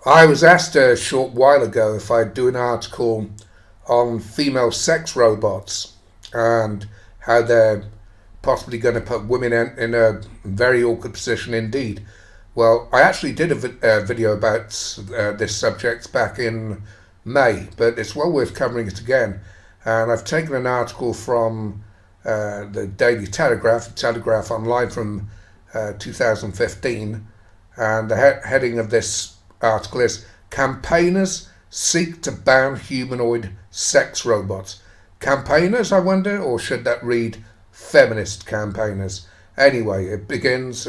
I was asked a short while ago if I'd do an article on female sex robots and how they're possibly going to put women in a very awkward position indeed. Well, I actually did a video about this subject back in May, but it's well worth covering it again. And I've taken an article from the Daily Telegraph, Telegraph Online from 2015, and the heading of this article is Campaigners Seek to Ban Humanoid Sex Robots. Campaigners, I wonder, or should that read Feminist Campaigners? Anyway, it begins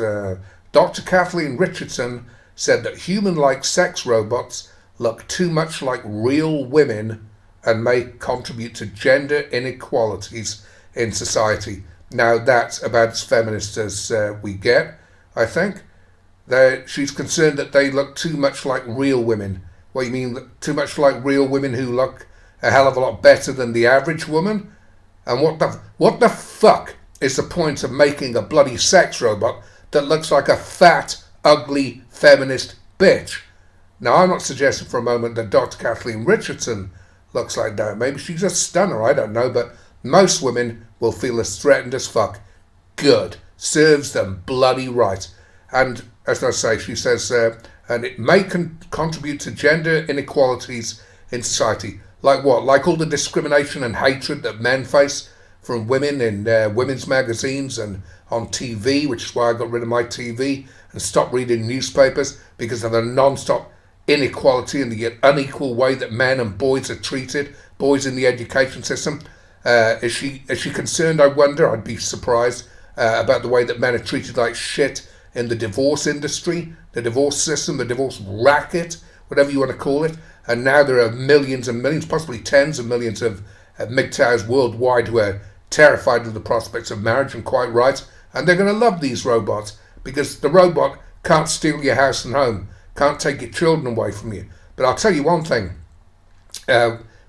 Dr. Kathleen Richardson said that human like sex robots look too much like real women and may contribute to gender inequalities in society. Now, that's about as feminist as we get, I think. She's concerned that they look too much like real women. What, you mean too much like real women who look a hell of a lot better than the average woman? And what the fuck is the point of making a bloody sex robot that looks like a fat, ugly, feminist bitch? Now, I'm not suggesting for a moment that Dr. Kathleen Richardson looks like that. Maybe she's a stunner, I don't know, but most women will feel as threatened as fuck. Good. Serves them bloody right. And as I say, she says, and it may contribute to gender inequalities in society. Like what? Like all the discrimination and hatred that men face from women in women's magazines and on TV, which is why I got rid of my TV and stopped reading newspapers because of the non-stop inequality and the unequal way that men and boys are treated, boys in the education system. Is she concerned, I wonder? I'd be surprised about the way that men are treated like shit in the divorce industry, the divorce system, the divorce racket, whatever you want to call it. And now there are millions and millions, possibly tens of millions of MGTOWs worldwide who are terrified of the prospects of marriage, and quite right. And they're going to love these robots because the robot can't steal your house and home, can't take your children away from you. But I'll tell you one thing.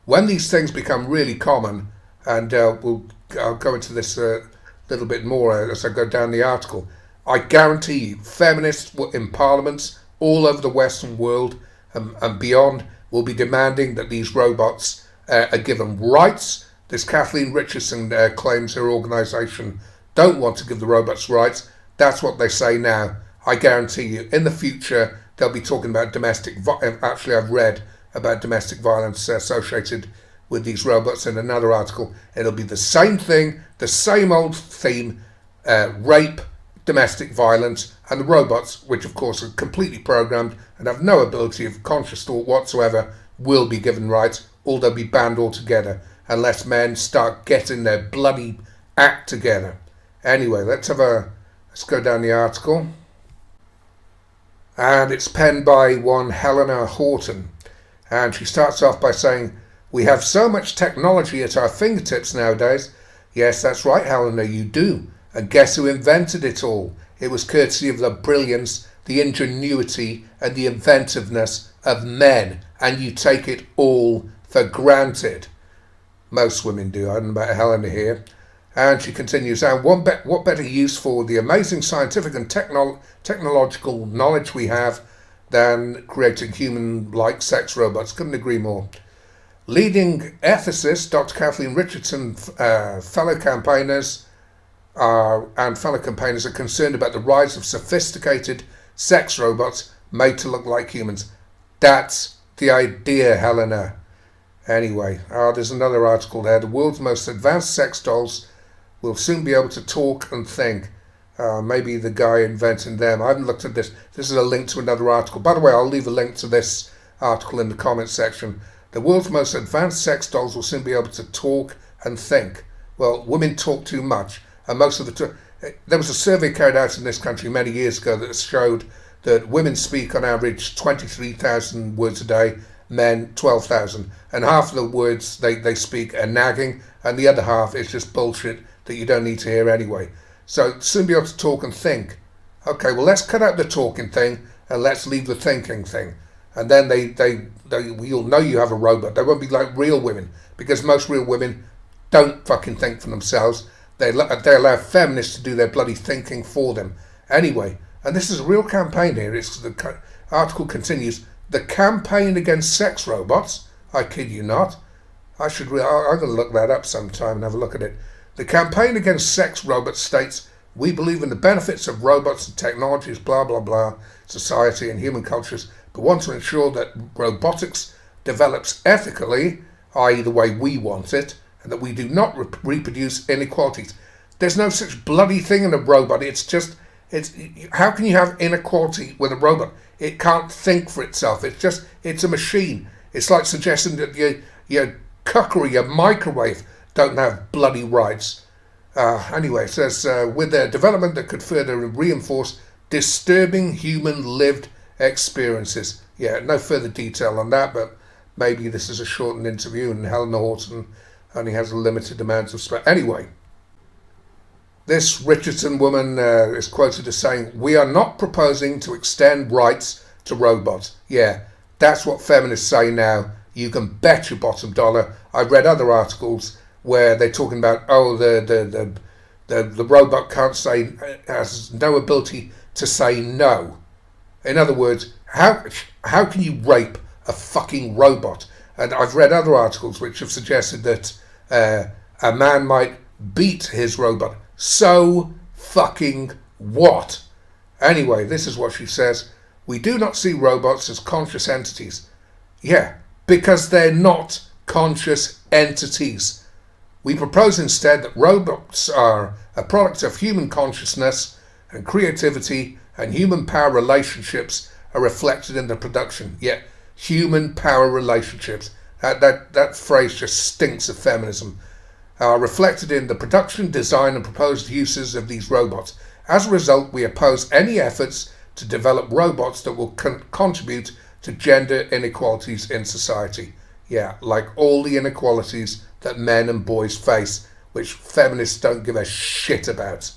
When these things become really common, and I'll go into this a little bit more as I go down the article, I guarantee you, feminists in parliaments all over the Western world and beyond will be demanding that these robots are given rights. This Kathleen Richardson claims her organisation don't want to give the robots rights. That's what they say now. I guarantee you, in the future, they'll be talking about domestic violence. Actually, I've read about domestic violence associated with these robots in another article. It'll be the same thing, the same old theme, rape, domestic violence, and the robots, which of course are completely programmed and have no ability of conscious thought whatsoever, will be given rights, or they'll be banned altogether unless men start getting their bloody act together. Anyway, let's go down the article. And it's penned by one Helena Horton. And she starts off by saying, "We have so much technology at our fingertips nowadays." Yes, that's right, Helena, you do. And guess who invented it all? It was courtesy of the brilliance, the ingenuity, and the inventiveness of men. And you take it all for granted. Most women do. I don't know about Helena here. And she continues, and what better use for the amazing scientific and technological knowledge we have than creating human-like sex robots? Couldn't agree more. Leading ethicist Dr. Kathleen Richardson, fellow campaigners are concerned about the rise of sophisticated sex robots made to look like humans. That's the idea, Helena. Anyway, there's another article there. The world's most advanced sex dolls will soon be able to talk and think. Maybe the guy inventing them. I haven't looked at this. This is a link to another article. By the way, I'll leave a link to this article in the comments section. The world's most advanced sex dolls will soon be able to talk and think. Well, women talk too much. And most of there was a survey carried out in this country many years ago that showed that women speak on average 23,000 words a day, men 12,000. And half of the words they speak are nagging, and the other half is just bullshit that you don't need to hear anyway. So soon be able to talk and think. Okay, well, let's cut out the talking thing and let's leave the thinking thing. And then you'll know you have a robot. They won't be like real women, because most real women don't fucking think for themselves. They allow feminists to do their bloody thinking for them. Anyway, and this is a real campaign here. The article continues. The campaign against sex robots, I kid you not, I'm going to look that up sometime and have a look at it. The campaign against sex robots states, we believe in the benefits of robots and technologies, blah, blah, blah, society and human cultures, but want to ensure that robotics develops ethically, i.e. the way we want it, and that we do not reproduce inequalities. There's no such bloody thing in a robot. How can you have inequality with a robot? It can't think for itself. It's a machine. It's like suggesting that your cookery, your microwave, don't have bloody rights. Anyway, it says, with their development that could further reinforce disturbing human lived experiences. Yeah, no further detail on that, but maybe this is a shortened interview and Helena Horton only has a limited amount of space. Anyway, this Richardson woman is quoted as saying, we are not proposing to extend rights to robots. Yeah, that's what feminists say now. You can bet your bottom dollar. I've read other articles where they're talking about, the robot has no ability to say no. In other words, how can you rape a fucking robot? And I've read other articles which have suggested that a man might beat his robot. So fucking what? Anyway, this is what she says. We do not see robots as conscious entities. Yeah, because they're not conscious entities. We propose instead that robots are a product of human consciousness, and creativity and human power relationships are reflected in the production. Yeah, human power relationships. That phrase just stinks of feminism. Are reflected in the production, design and proposed uses of these robots. As a result, we oppose any efforts to develop robots that will contribute to gender inequalities in society. Yeah, like all the inequalities that men and boys face, which feminists don't give a shit about.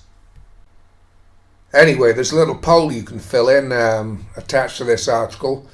Anyway, there's a little poll you can fill in attached to this article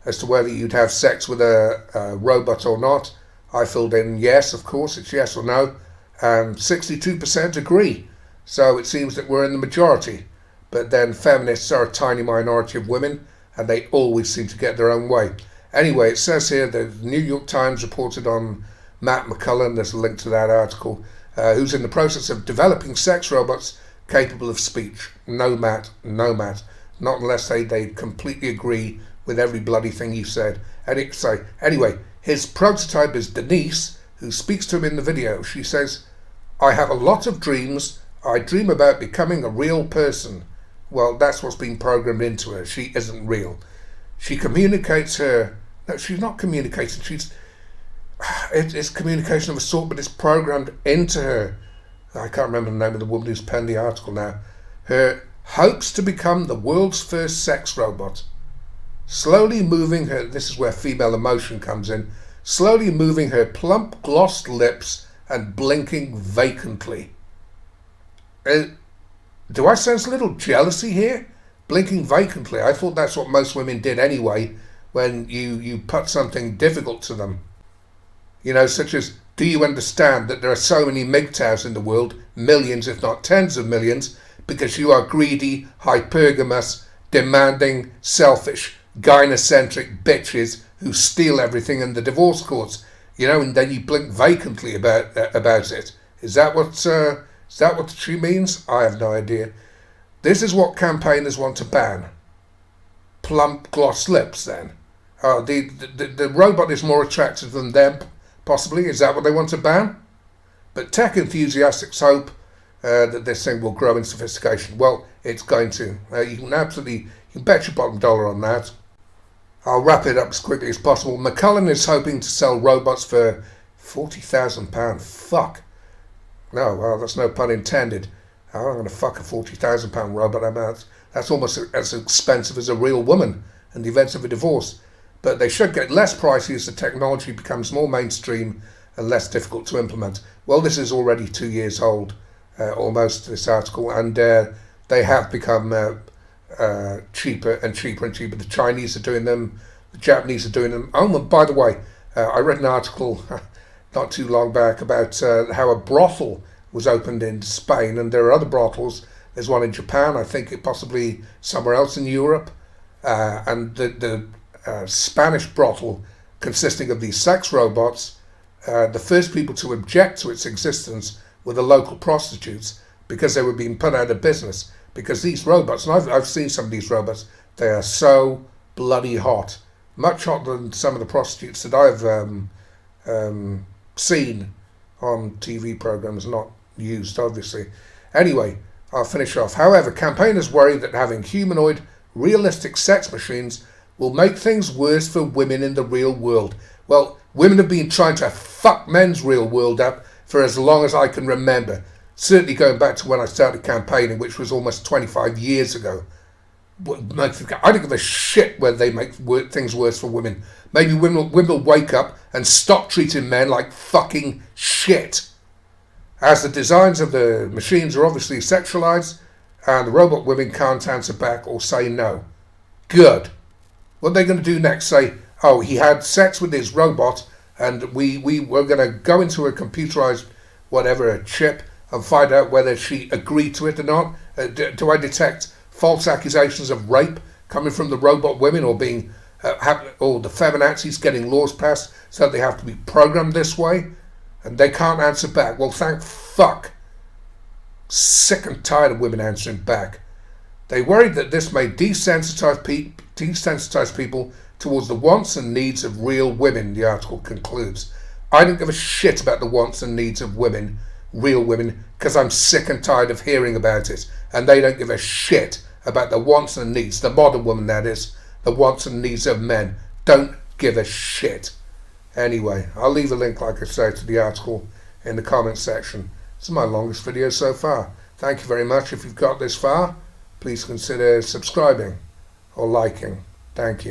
as to whether you'd have sex with a robot or not. I filled in yes, of course, it's yes or no, and 62% agree. So it seems that we're in the majority. But then feminists are a tiny minority of women, and they always seem to get their own way. Anyway, it says here the New York Times reported on Matt McCullen, there's a link to that article, who's in the process of developing sex robots capable of speech. No, Matt, not unless they completely agree with every bloody thing you said. Anyway, his prototype is Denise, who speaks to him in the video. She says, I have a lot of dreams. I dream about becoming a real person. Well, that's what's been programmed into her. She isn't real. She communicates her... No, she's not communicating. It's communication of a sort, but it's programmed into her. I can't remember the name of the woman who's penned the article now. Her hopes to become the world's first sex robot. Slowly moving her... This is where female emotion comes in. Slowly moving her plump, glossed lips and blinking vacantly. Do I sense a little jealousy here? Blinking vacantly. I thought that's what most women did anyway when you put something difficult to them. You know, such as, do you understand that there are so many MGTOWs in the world, millions if not tens of millions, because you are greedy, hypergamous, demanding, selfish, gynocentric bitches who steal everything in the divorce courts, you know, and then you blink vacantly about it. Is that what she means? I have no idea. This is what campaigners want to ban. Plump gloss lips, then. The robot is more attractive than them, possibly. Is that what they want to ban? But tech enthusiasts hope that this thing will grow in sophistication. Well, it's going to. You can bet your bottom dollar on that. I'll wrap it up as quickly as possible. McCullen is hoping to sell robots for £40,000. Fuck. No, well, that's no pun intended. I'm going to fuck a £40,000 robot. That's almost as expensive as a real woman in the event of a divorce. But they should get less pricey as the technology becomes more mainstream and less difficult to implement. Well, this is already 2 years old, almost, this article, and they have become cheaper and cheaper and cheaper. The Chinese are doing them, the Japanese are doing them. Oh, and by the way, I read an article not too long back about how a brothel was opened in Spain, and there are other brothels. There's one in Japan, I think, possibly somewhere else in Europe, and the a Spanish brothel consisting of these sex robots. The first people to object to its existence were the local prostitutes, because they were being put out of business. Because these robots, and I've seen some of these robots, they are so bloody hot, much hotter than some of the prostitutes that I've seen on TV programs, not used obviously. Anyway, I'll finish off. However, campaigners worry that having humanoid, realistic sex machines will make things worse for women in the real world. Well, women have been trying to fuck men's real world up for as long as I can remember. Certainly going back to when I started campaigning, which was almost 25 years ago. I don't give a shit whether they make things worse for women. Maybe women will wake up and stop treating men like fucking shit. As the designs of the machines are obviously sexualized, and the robot women can't answer back or say no. Good. What are they going to do next? Say, oh, he had sex with his robot, and we were going to go into a computerized whatever, a chip, and find out whether she agreed to it or not? Do I detect false accusations of rape coming from the robot women, or being or the feminazis getting laws passed so they have to be programmed this way, and they can't answer back? Well, thank fuck. Sick and tired of women answering back. They worried that this may desensitize people towards the wants and needs of real women, the article concludes. I don't give a shit about the wants and needs of women, real women, because I'm sick and tired of hearing about it, and they don't give a shit about the wants and needs, the modern woman that is, the wants and needs of men. Don't give a shit. Anyway, I'll leave a link, like I say, to the article in the comments section. This is my longest video so far. Thank you very much. If you've got this far, please consider subscribing or liking. Thank you.